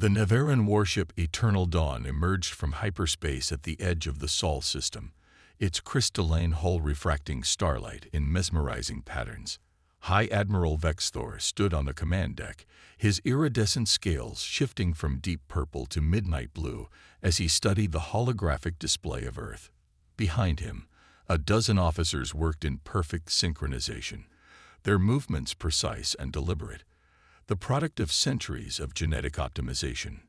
The Nevarin warship Eternal Dawn emerged from hyperspace at the edge of the Sol system, its crystalline hull refracting starlight in mesmerizing patterns. High Admiral Vexthor stood on the command deck, his iridescent scales shifting from deep purple to midnight blue as he studied the holographic display of Earth. Behind him, a dozen officers worked in perfect synchronization, their movements precise and deliberate, the product of centuries of genetic optimization.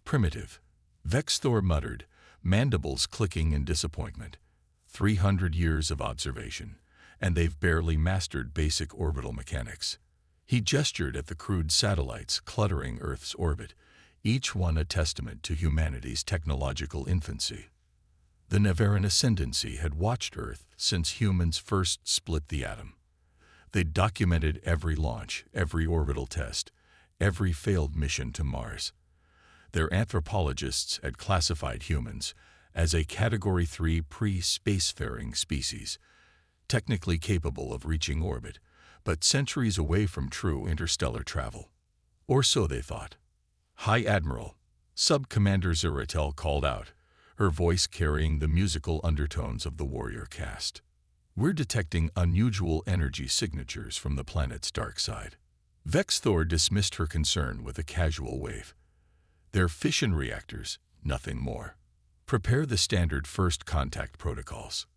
Primitive, Vexthor muttered, mandibles clicking in disappointment. 300 years of observation, and they've barely mastered basic orbital mechanics. He gestured at the crude satellites cluttering Earth's orbit, each one a testament to humanity's technological infancy. The Nevarin ascendancy had watched Earth since humans first split the atom. They documented every launch, every orbital test, every failed mission to Mars. Their anthropologists had classified humans as a Category 3 pre-spacefaring species, technically capable of reaching orbit, but centuries away from true interstellar travel. Or so they thought. High Admiral, Sub-Commander Zeratel called out, her voice carrying the musical undertones of the warrior caste. We're detecting unusual energy signatures from the planet's dark side. Vexthor dismissed her concern with a casual wave. They're fission reactors, nothing more. Prepare the standard first contact protocols.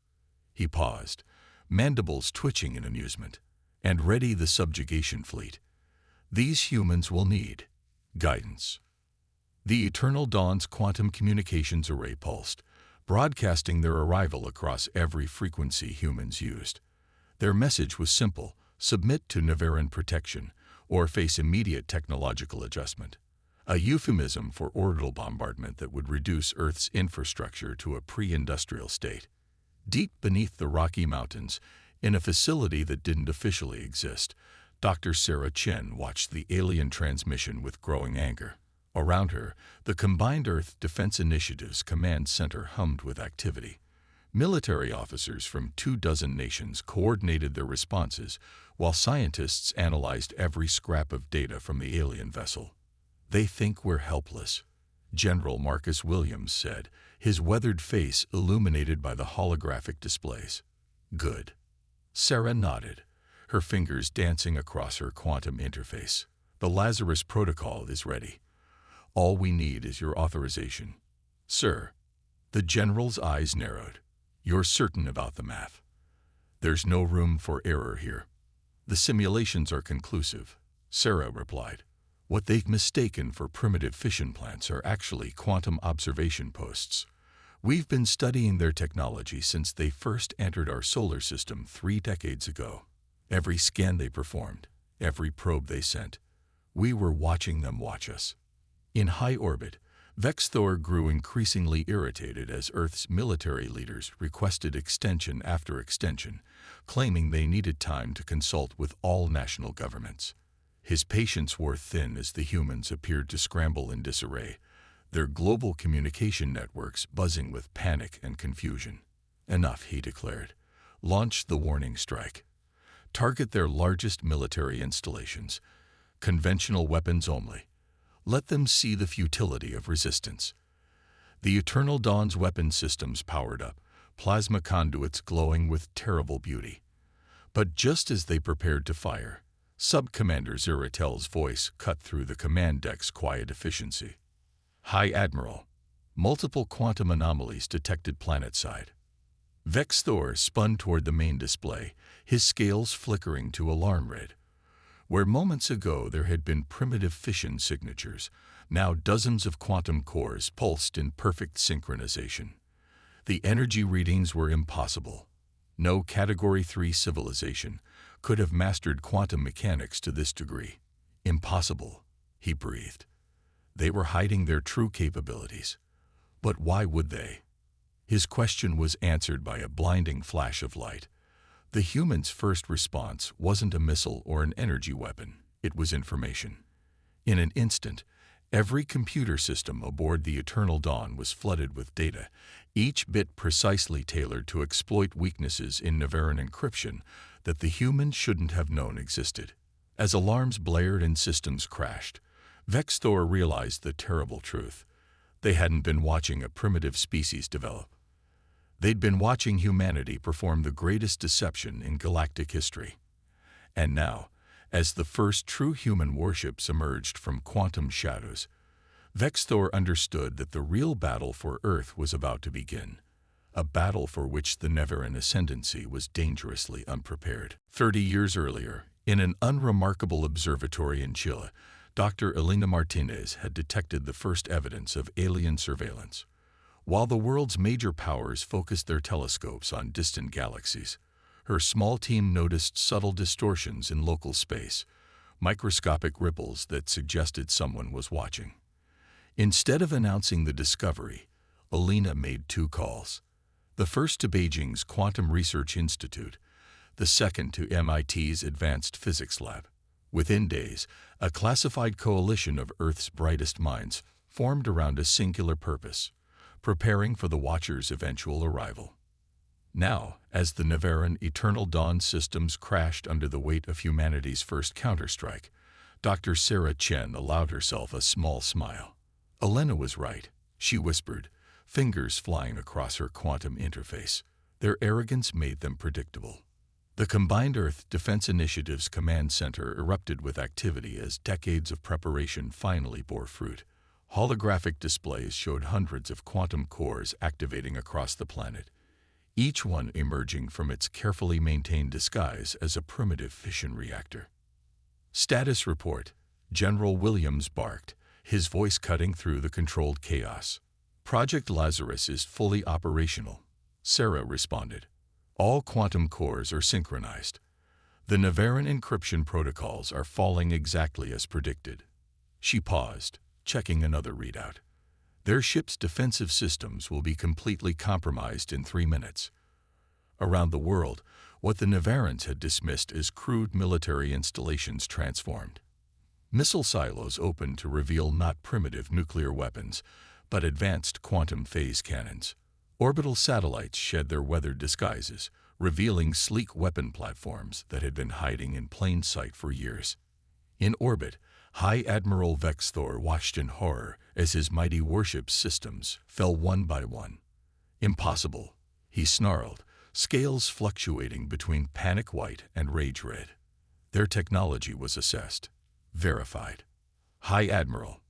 He paused, mandibles twitching in amusement, and ready the subjugation fleet. These humans will need guidance. The Eternal Dawn's quantum communications array pulsed, broadcasting their arrival across every frequency humans used. Their message was simple: submit to Nevarin protection or face immediate technological adjustment, a euphemism for orbital bombardment that would reduce Earth's infrastructure to a pre-industrial state. Deep beneath the Rocky Mountains, in a facility that didn't officially exist, Dr. Sarah Chen watched the alien transmission with growing anger. Around her, the Combined Earth Defense Initiative's command center hummed with activity. Military officers from 24 nations coordinated their responses, while scientists analyzed every scrap of data from the alien vessel. They think we're helpless, General Marcus Williams said, his weathered face illuminated by the holographic displays. Good. Sarah nodded, her fingers dancing across her quantum interface. The Lazarus Protocol is ready. All we need is your authorization. Sir. The general's eyes narrowed. You're certain about the math? There's no room for error here. The simulations are conclusive, Sarah replied. What they've mistaken for primitive fission plants are actually quantum observation posts. We've been studying their technology since they first entered our solar system 3 decades ago. Every scan they performed, every probe they sent, we were watching them watch us. In high orbit, Vexthor grew increasingly irritated as Earth's military leaders requested extension after extension, claiming they needed time to consult with all national governments. His patience wore thin as the humans appeared to scramble in disarray, their global communication networks buzzing with panic and confusion. Enough, he declared. Launch the warning strike. Target their largest military installations. Conventional weapons only. Let them see the futility of resistance. The Eternal Dawn's weapon systems powered up, plasma conduits glowing with terrible beauty. But just as they prepared to fire, Sub-Commander Zeratel's voice cut through the command deck's quiet efficiency. High Admiral, multiple quantum anomalies detected planetside. Vexthor spun toward the main display, his scales flickering to alarm red. Where moments ago there had been primitive fission signatures, now dozens of quantum cores pulsed in perfect synchronization. The energy readings were impossible. No Category 3 civilization could have mastered quantum mechanics to this degree. Impossible, he breathed. They were hiding their true capabilities. But why would they? His question was answered by a blinding flash of light. The human's first response wasn't a missile or an energy weapon, it was information. In an instant, every computer system aboard the Eternal Dawn was flooded with data, each bit precisely tailored to exploit weaknesses in Nevarin encryption that the human shouldn't have known existed. As alarms blared and systems crashed, Vexthor realized the terrible truth. They hadn't been watching a primitive species develop. They'd been watching humanity perform the greatest deception in galactic history. And now, as the first true human warships emerged from quantum shadows, Vexthor understood that the real battle for Earth was about to begin, a battle for which the Nevarin ascendancy was dangerously unprepared. 30 years earlier, in an unremarkable observatory in Chile, Dr. Elena Martinez had detected the first evidence of alien surveillance. While the world's major powers focused their telescopes on distant galaxies, her small team noticed subtle distortions in local space, microscopic ripples that suggested someone was watching. Instead of announcing the discovery, Elena made 2 calls. The first to Beijing's Quantum Research Institute, the second to MIT's Advanced Physics Lab. Within days, a classified coalition of Earth's brightest minds formed around a singular purpose, preparing for the Watchers' eventual arrival. Now, as the Nevarin Eternal Dawn systems crashed under the weight of humanity's first counterstrike, Dr. Sarah Chen allowed herself a small smile. Elena was right, she whispered, fingers flying across her quantum interface. Their arrogance made them predictable. The Combined Earth Defense Initiative's command center erupted with activity as decades of preparation finally bore fruit. Holographic displays showed hundreds of quantum cores activating across the planet, each one emerging from its carefully maintained disguise as a primitive fission reactor. Status report, General Williams barked, his voice cutting through the controlled chaos. Project Lazarus is fully operational, Sarah responded. All quantum cores are synchronized. The Nevarin encryption protocols are falling exactly as predicted. She paused, checking another readout. Their ship's defensive systems will be completely compromised in 3 minutes. Around the world, what the Nevarins had dismissed as crude military installations transformed. Missile silos opened to reveal not primitive nuclear weapons, but advanced quantum phase cannons. Orbital satellites shed their weathered disguises, revealing sleek weapon platforms that had been hiding in plain sight for years. In orbit, High Admiral Vexthor watched in horror as his mighty warship systems fell one by one. Impossible, he snarled, scales fluctuating between panic white and rage red. Their technology was assessed, verified. High Admiral.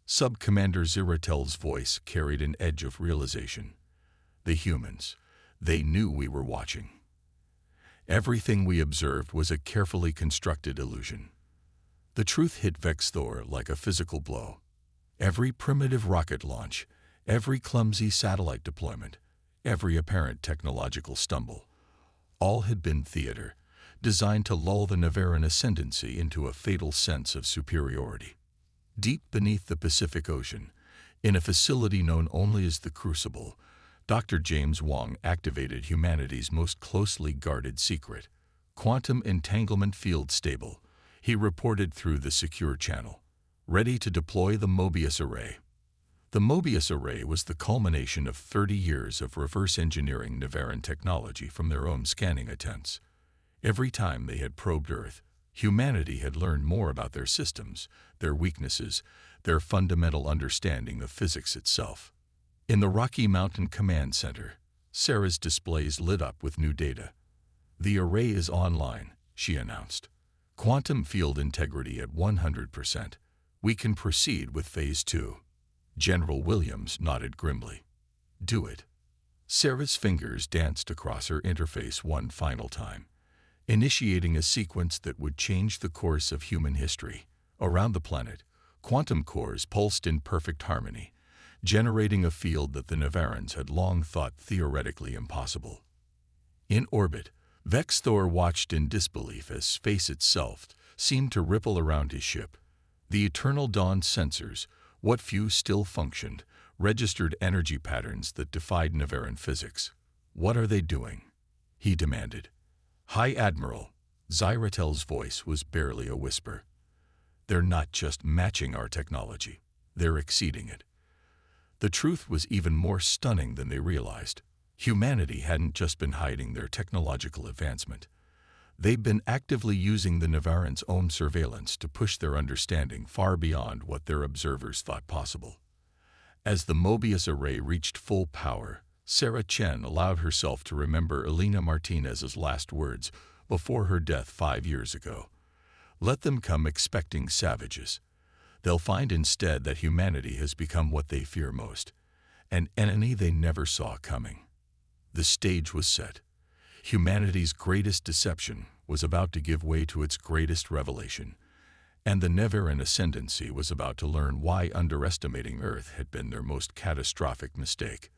Sub-Commander Ziratel's voice carried an edge of realization. The humans, they knew we were watching. Everything we observed was a carefully constructed illusion. The truth hit Vexthor like a physical blow. Every primitive rocket launch, every clumsy satellite deployment, every apparent technological stumble, all had been theater, designed to lull the Nevarin ascendancy into a fatal sense of superiority. Deep beneath the Pacific Ocean, in a facility known only as the Crucible, Dr. James Wong activated humanity's most closely guarded secret, quantum entanglement field stable. He reported through the secure channel, ready to deploy the Mobius array. The Mobius array was the culmination of 30 years of reverse engineering Nevarin technology from their own scanning attempts. Every time they had probed Earth, humanity had learned more about their systems, their weaknesses, their fundamental understanding of physics itself. In the Rocky Mountain Command Center, Sarah's displays lit up with new data. The array is online, she announced. Quantum field integrity at 100%. We can proceed with Phase 2. General Williams nodded grimly. Do it. Sarah's fingers danced across her interface one final time, initiating a sequence that would change the course of human history. Around the planet, quantum cores pulsed in perfect harmony, generating a field that the Nevarins had long thought theoretically impossible. In orbit, Vexthor watched in disbelief as space itself seemed to ripple around his ship. The Eternal Dawn sensors, what few still functioned, registered energy patterns that defied Nevarin physics. What are they doing? He demanded. High Admiral, Ziratel's voice was barely a whisper. They're not just matching our technology, they're exceeding it. The truth was even more stunning than they realized. Humanity hadn't just been hiding their technological advancement. They've been actively using the Nevarran's own surveillance to push their understanding far beyond what their observers thought possible. As the Mobius array reached full power, Sarah Chen allowed herself to remember Elena Martinez's last words before her death 5 years ago. Let them come expecting savages. They'll find instead that humanity has become what they fear most, an enemy they never saw coming. The stage was set. Humanity's greatest deception was about to give way to its greatest revelation, and the Nevarran ascendancy was about to learn why underestimating Earth had been their most catastrophic mistake.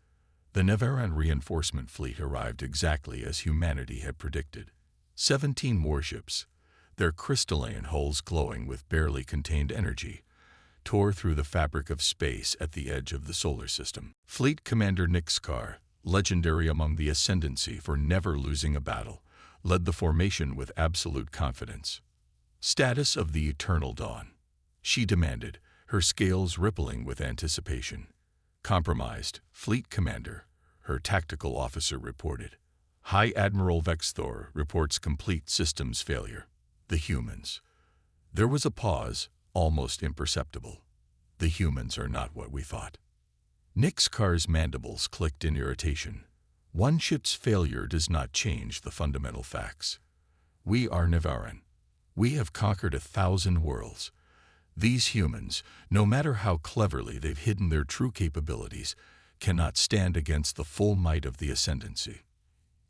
The Nevarran reinforcement fleet arrived exactly as humanity had predicted. 17 warships, their crystalline hulls glowing with barely contained energy, tore through the fabric of space at the edge of the solar system. Fleet Commander Nixkar, legendary among the Ascendancy for never losing a battle, led the formation with absolute confidence. Status of the Eternal Dawn, she demanded, her scales rippling with anticipation. Compromised, Fleet Commander, her tactical officer reported. High Admiral Vexthor reports complete systems failure. The humans. There was a pause, almost imperceptible. The humans are not what we thought. Nixkar's mandibles clicked in irritation. One ship's failure does not change the fundamental facts. We are Nevarran. We have conquered 1,000 worlds. These humans, no matter how cleverly they've hidden their true capabilities, cannot stand against the full might of the Ascendancy.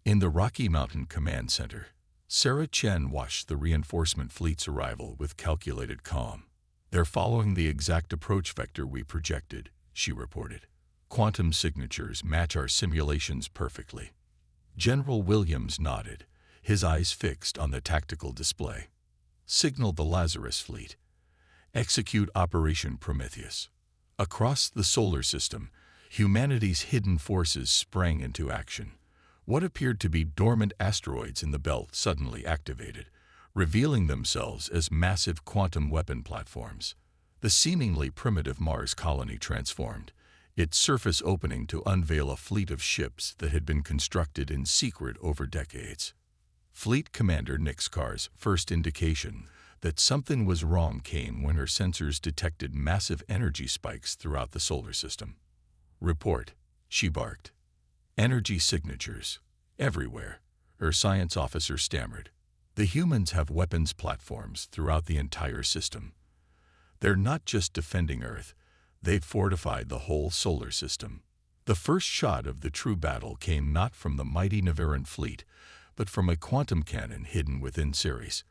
In the Rocky Mountain Command Center, Sarah Chen watched the reinforcement fleet's arrival with calculated calm. They're following the exact approach vector we projected, she reported. Quantum signatures match our simulations perfectly. General Williams nodded, his eyes fixed on the tactical display. Signal the Lazarus fleet. Execute Operation Prometheus. Across the solar system, humanity's hidden forces sprang into action. What appeared to be dormant asteroids in the belt suddenly activated, revealing themselves as massive quantum weapon platforms. The seemingly primitive Mars colony transformed, its surface opening to unveil a fleet of ships that had been constructed in secret over decades. Fleet Commander Nixkar's first indication that something was wrong came when her sensors detected massive energy spikes throughout the solar system. Report, she barked. Energy signatures. Everywhere, her science officer stammered. The humans have weapons platforms throughout the entire system. They're not just defending Earth, they've fortified the whole solar system. The first shot of the true battle came not from the mighty Nevarran fleet, but from a quantum cannon hidden within Ceres.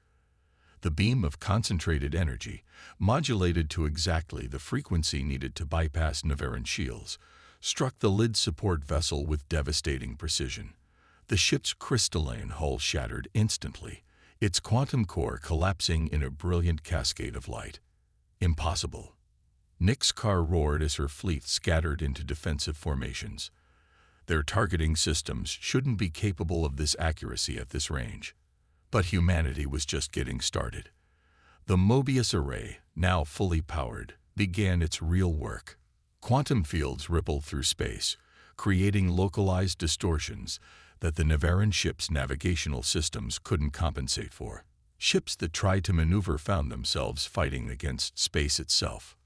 The beam of concentrated energy, modulated to exactly the frequency needed to bypass Nevarran shields, struck the lid support vessel with devastating precision. The ship's crystalline hull shattered instantly, its quantum core collapsing in a brilliant cascade of light. Impossible. Nixkar roared as her fleet scattered into defensive formations. Their targeting systems shouldn't be capable of this accuracy at this range. But humanity was just getting started. The Mobius array, now fully powered, began its real work. Quantum fields rippled through space, creating localized distortions that the Nevarran ship's navigational systems couldn't compensate for. Ships that tried to maneuver found themselves fighting against space itself.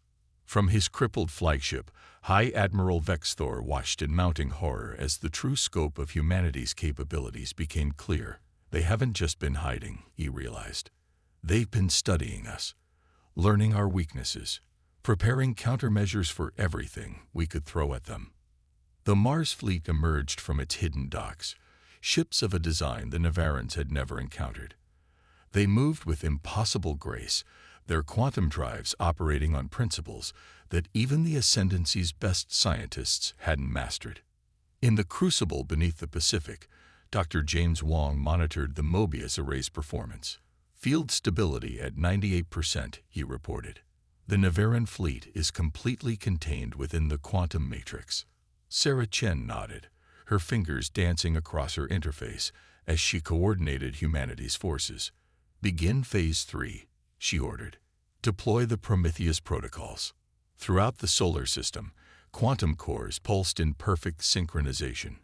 From his crippled flagship, High Admiral Vexthor watched in mounting horror as the true scope of humanity's capabilities became clear. They haven't just been hiding, he realized. They've been studying us, learning our weaknesses, preparing countermeasures for everything we could throw at them. The Mars fleet emerged from its hidden docks, ships of a design the Nevarrans had never encountered. They moved with impossible grace, their quantum drives operating on principles that even the Ascendancy's best scientists hadn't mastered. In the crucible beneath the Pacific, Dr. James Wong monitored the Mobius array's performance. Field stability at 98%, he reported. The Nevarran fleet is completely contained within the quantum matrix. Sarah Chen nodded, her fingers dancing across her interface as she coordinated humanity's forces. Begin Phase 3, she ordered. Deploy the Prometheus protocols. Throughout the solar system, quantum cores pulsed in perfect synchronization.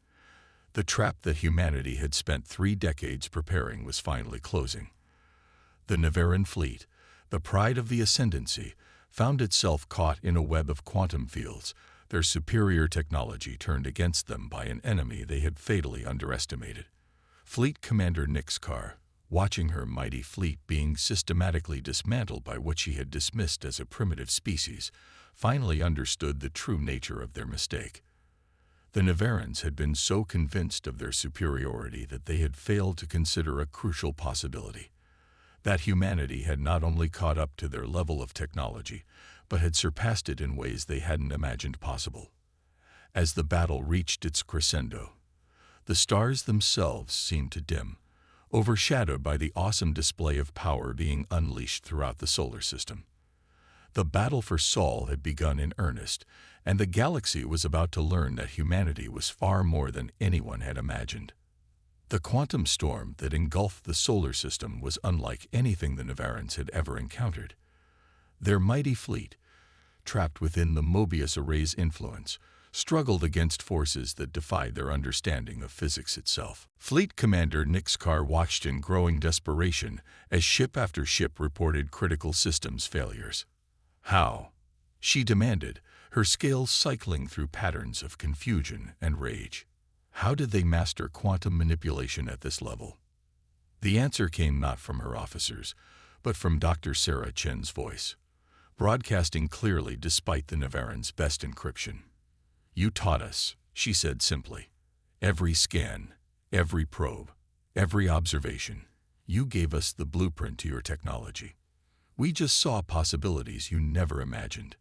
The trap that humanity had spent 3 decades preparing was finally closing. The Nevarin fleet, the pride of the Ascendancy, found itself caught in a web of quantum fields, their superior technology turned against them by an enemy they had fatally underestimated. Fleet Commander Nixcar, watching her mighty fleet being systematically dismantled by what she had dismissed as a primitive species, finally understood the true nature of their mistake. The Nevarans had been so convinced of their superiority that they had failed to consider a crucial possibility: that humanity had not only caught up to their level of technology, but had surpassed it in ways they hadn't imagined possible. As the battle reached its crescendo, the stars themselves seemed to dim, overshadowed by the awesome display of power being unleashed throughout the solar system. The battle for Sol had begun in earnest, and the galaxy was about to learn that humanity was far more than anyone had imagined. The quantum storm that engulfed the solar system was unlike anything the Nevarans had ever encountered. Their mighty fleet, trapped within the Mobius Array's influence, struggled against forces that defied their understanding of physics itself. Fleet Commander Nixcar watched in growing desperation as ship after ship reported critical systems failures. How? She demanded, her scales cycling through patterns of confusion and rage. How did they master quantum manipulation at this level? The answer came not from her officers, but from Dr. Sarah Chen's voice, broadcasting clearly despite the Nevarans' best encryption. "You taught us," she said simply. "Every scan, every probe, every observation. You gave us the blueprint to your technology. We just saw possibilities you never imagined."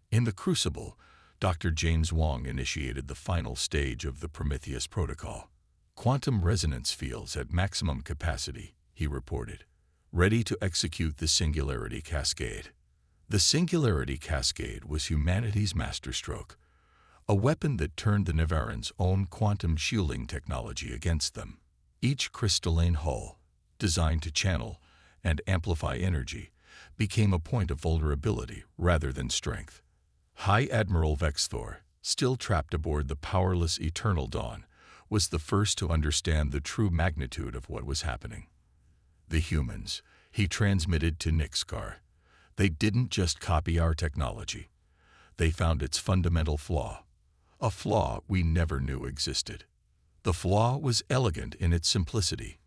In the Crucible, Dr. James Wong initiated the final stage of the Prometheus Protocol. "Quantum resonance fields at maximum capacity," he reported, "ready to execute the Singularity Cascade." The Singularity Cascade was humanity's masterstroke, a weapon that turned the Nevarans' own quantum shielding technology against them. Each crystalline hull, designed to channel and amplify energy, became a point of vulnerability rather than strength. High Admiral Vexthor, still trapped aboard the powerless Eternal Dawn, was the first to understand the true magnitude of what was happening. "The humans," he transmitted to Nixcar, "they didn't just copy our technology. They found its fundamental flaw, a flaw we never knew existed. The flaw was elegant in its simplicity.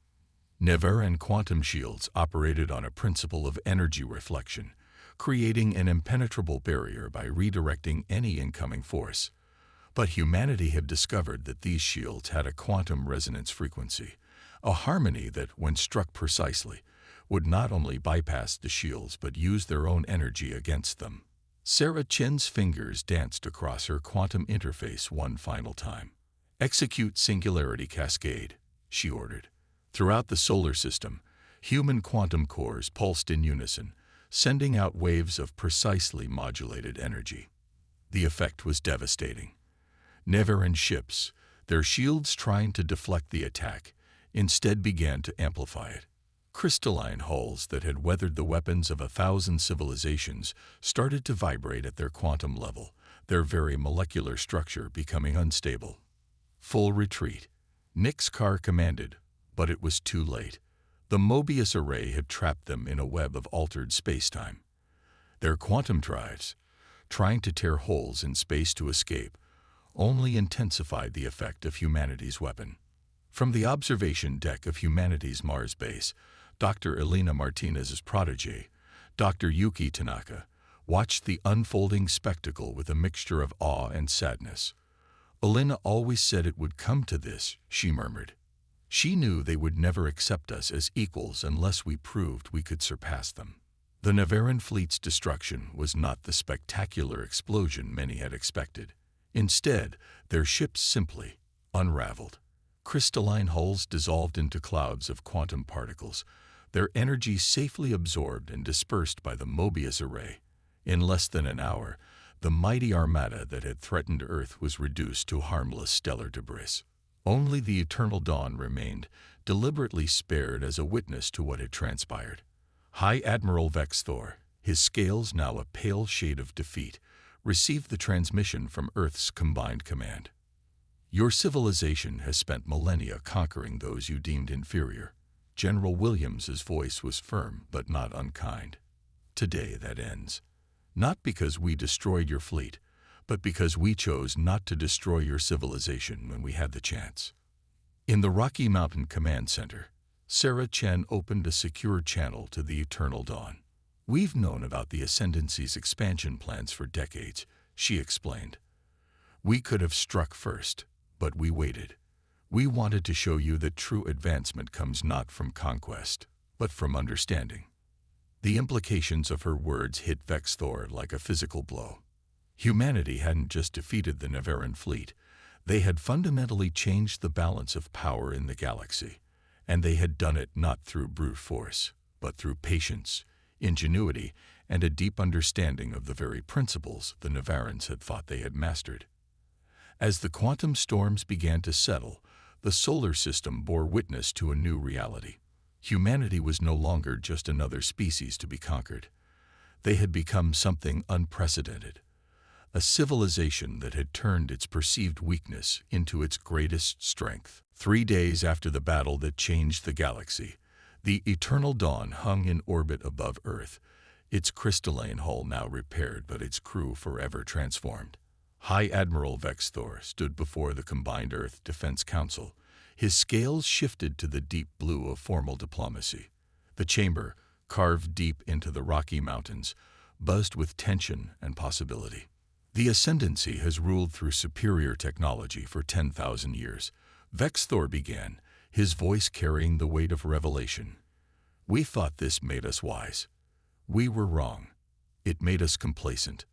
Nevaran quantum shields operated on a principle of energy reflection, creating an impenetrable barrier by redirecting any incoming force. But humanity had discovered that these shields had a quantum resonance frequency, a harmony that, when struck precisely, would not only bypass the shields but use their own energy against them." Sarah Chen's fingers danced across her quantum interface one final time. "Execute Singularity Cascade," she ordered. Throughout the solar system, human quantum cores pulsed in unison, sending out waves of precisely modulated energy. The effect was devastating. Nevaran ships, their shields trying to deflect the attack, instead began to amplify it. Crystalline hulls that had weathered the weapons of 1,000 civilizations started to vibrate at their quantum level, their very molecular structure becoming unstable. "Full retreat," Nixcar commanded, but it was too late. The Mobius Array had trapped them in a web of altered spacetime. Their quantum drives, trying to tear holes in space to escape, only intensified the effect of humanity's weapon. From the observation deck of humanity's Mars base, Dr. Elena Martinez's protege, Dr. Yuki Tanaka, watched the unfolding spectacle with a mixture of awe and sadness. "Elena always said it would come to this," she murmured. "She knew they would never accept us as equals unless we proved we could surpass them." The Nevaran fleet's destruction was not the spectacular explosion many had expected. Instead, their ships simply unraveled. Crystalline hulls dissolved into clouds of quantum particles, their energy safely absorbed and dispersed by the Mobius Array. In less than an hour, the mighty armada that had threatened Earth was reduced to harmless stellar debris. Only the Eternal Dawn remained, deliberately spared as a witness to what had transpired. High Admiral Vexthor, his scales now a pale shade of defeat, received the transmission from Earth's Combined Command. Your civilization has spent millennia conquering those you deemed inferior. General Williams's voice was firm but not unkind. Today that ends. Not because we destroyed your fleet, but because we chose not to destroy your civilization when we had the chance. In the Rocky Mountain Command Center, Sarah Chen opened a secure channel to the Eternal Dawn. We've known about the Ascendancy's expansion plans for decades, she explained. We could have struck first, but we waited. We wanted to show you that true advancement comes not from conquest, but from understanding. The implications of her words hit Vex Thor like a physical blow. Humanity hadn't just defeated the Nevaran fleet, they had fundamentally changed the balance of power in the galaxy, and they had done it not through brute force, but through patience, ingenuity, and a deep understanding of the very principles the Nevarans had thought they had mastered. As the quantum storms began to settle, the solar system bore witness to a new reality. Humanity was no longer just another species to be conquered. They had become something unprecedented, a civilization that had turned its perceived weakness into its greatest strength. 3 days after the battle that changed the galaxy, the Eternal Dawn hung in orbit above Earth, its crystalline hull now repaired but its crew forever transformed. High Admiral Vex Thor stood before the combined Earth Defense Council, his scales shifted to the deep blue of formal diplomacy. The chamber, carved deep into the Rocky Mountains, buzzed with tension and possibility. The Ascendancy has ruled through superior technology for 10,000 years. Vex Thor began, his voice carrying the weight of revelation. We thought this made us wise. We were wrong. It made us complacent.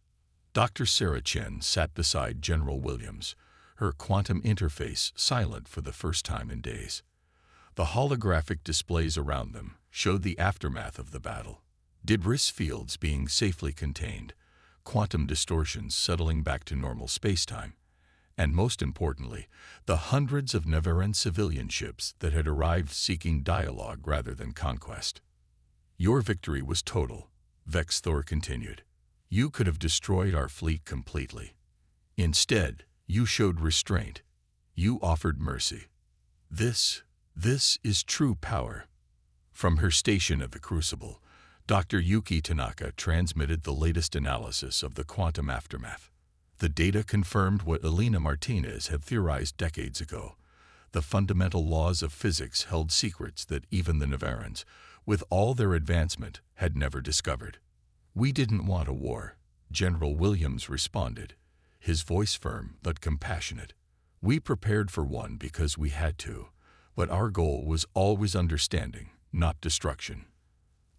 Dr. Sarah Chen sat beside General Williams, her quantum interface silent for the first time in days. The holographic displays around them showed the aftermath of the battle. Debris fields being safely contained, quantum distortions settling back to normal spacetime, and most importantly, the hundreds of Nevaran civilian ships that had arrived seeking dialogue rather than conquest. Your victory was total, Vex Thor continued. You could have destroyed our fleet completely. Instead, you showed restraint. You offered mercy. This is true power. From her station at the Crucible, Dr. Yuki Tanaka transmitted the latest analysis of the quantum aftermath. The data confirmed what Elena Martinez had theorized decades ago. The fundamental laws of physics held secrets that even the Nevarans, with all their advancement, had never discovered. We didn't want a war, General Williams responded, his voice firm but compassionate. We prepared for one because we had to, but our goal was always understanding, not destruction.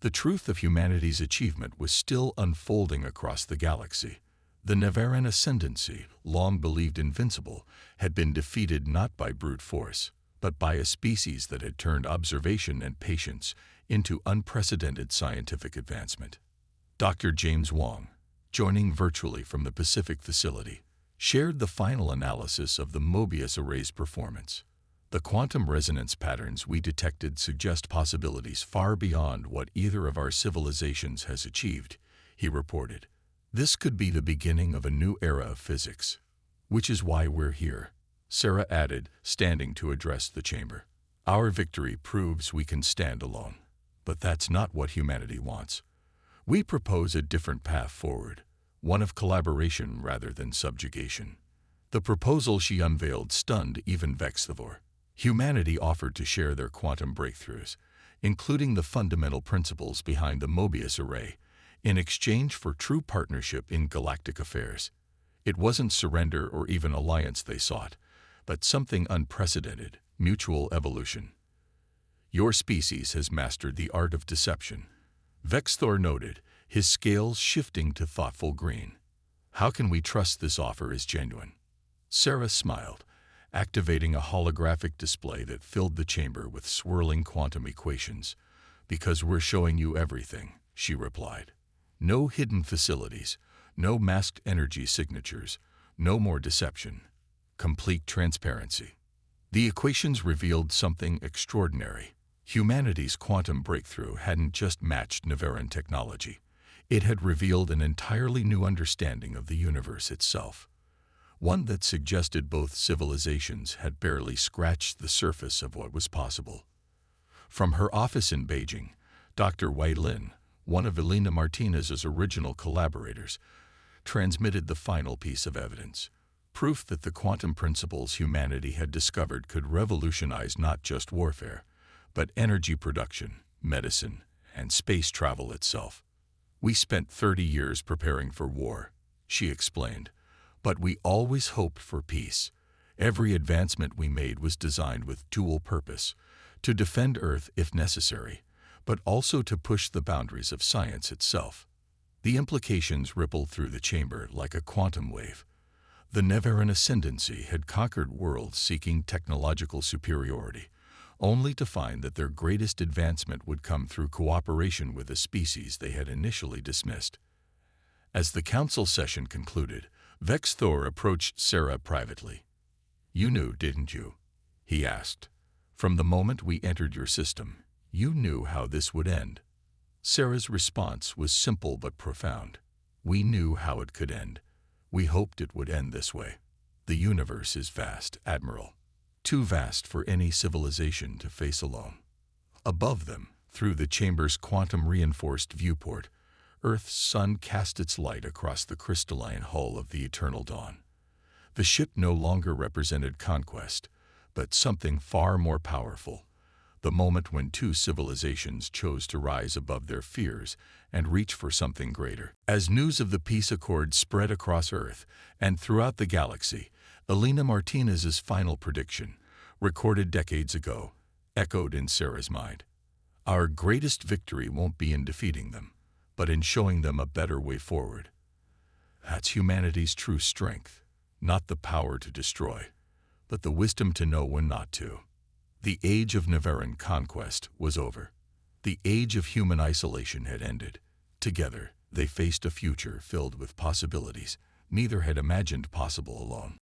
The truth of humanity's achievement was still unfolding across the galaxy. The Nevaran Ascendancy, long believed invincible, had been defeated not by brute force, but by a species that had turned observation and patience into unprecedented scientific advancement. Dr. James Wong, joining virtually from the Pacific facility, shared the final analysis of the Mobius array's performance. The quantum resonance patterns we detected suggest possibilities far beyond what either of our civilizations has achieved, he reported. This could be the beginning of a new era of physics. Which is why we're here, Sarah added, standing to address the chamber. Our victory proves we can stand alone. But that's not what humanity wants. We propose a different path forward, one of collaboration rather than subjugation. The proposal she unveiled stunned even Vex Thor. Humanity offered to share their quantum breakthroughs, including the fundamental principles behind the Mobius array, in exchange for true partnership in galactic affairs. It wasn't surrender or even alliance they sought, but something unprecedented, mutual evolution. Your species has mastered the art of deception, Vex Thor noted, his scales shifting to thoughtful green. How can we trust this offer is genuine? Sarah smiled, activating a holographic display that filled the chamber with swirling quantum equations. Because we're showing you everything, she replied. No hidden facilities, no masked energy signatures, no more deception. Complete transparency. The equations revealed something extraordinary. Humanity's quantum breakthrough hadn't just matched Nevaran technology. It had revealed an entirely new understanding of the universe itself. one that suggested both civilizations had barely scratched the surface of what was possible. From her office in Beijing, Dr. Wei Lin, one of Elena Martinez's original collaborators, transmitted the final piece of evidence, proof that the quantum principles humanity had discovered could revolutionize not just warfare, but energy production, medicine, and space travel itself. "We spent 30 years preparing for war," she explained, "but we always hoped for peace. Every advancement we made was designed with dual purpose, to defend Earth if necessary, but also to push the boundaries of science itself." The implications rippled through the chamber like a quantum wave. The Nevarin ascendancy had conquered worlds seeking technological superiority, only to find that their greatest advancement would come through cooperation with a species they had initially dismissed. As the council session concluded, Vex Thor approached Sarah privately. "You knew, didn't you?" he asked. "From the moment we entered your system, you knew how this would end." Sarah's response was simple but profound. "We knew how it could end. We hoped it would end this way. The universe is vast, Admiral. Too vast for any civilization to face alone." Above them, through the chamber's quantum-reinforced viewport, Earth's sun cast its light across the crystalline hull of the Eternal Dawn. The ship no longer represented conquest, but something far more powerful. The moment when two civilizations chose to rise above their fears and reach for something greater. As news of the peace accord spread across Earth and throughout the galaxy, Elena Martinez's final prediction, recorded decades ago, echoed in Sarah's mind. "Our greatest victory won't be in defeating them, but in showing them a better way forward." That's humanity's true strength, not the power to destroy, but the wisdom to know when not to. The age of Nevarin conquest was over. The age of human isolation had ended. Together, they faced a future filled with possibilities neither had imagined possible alone.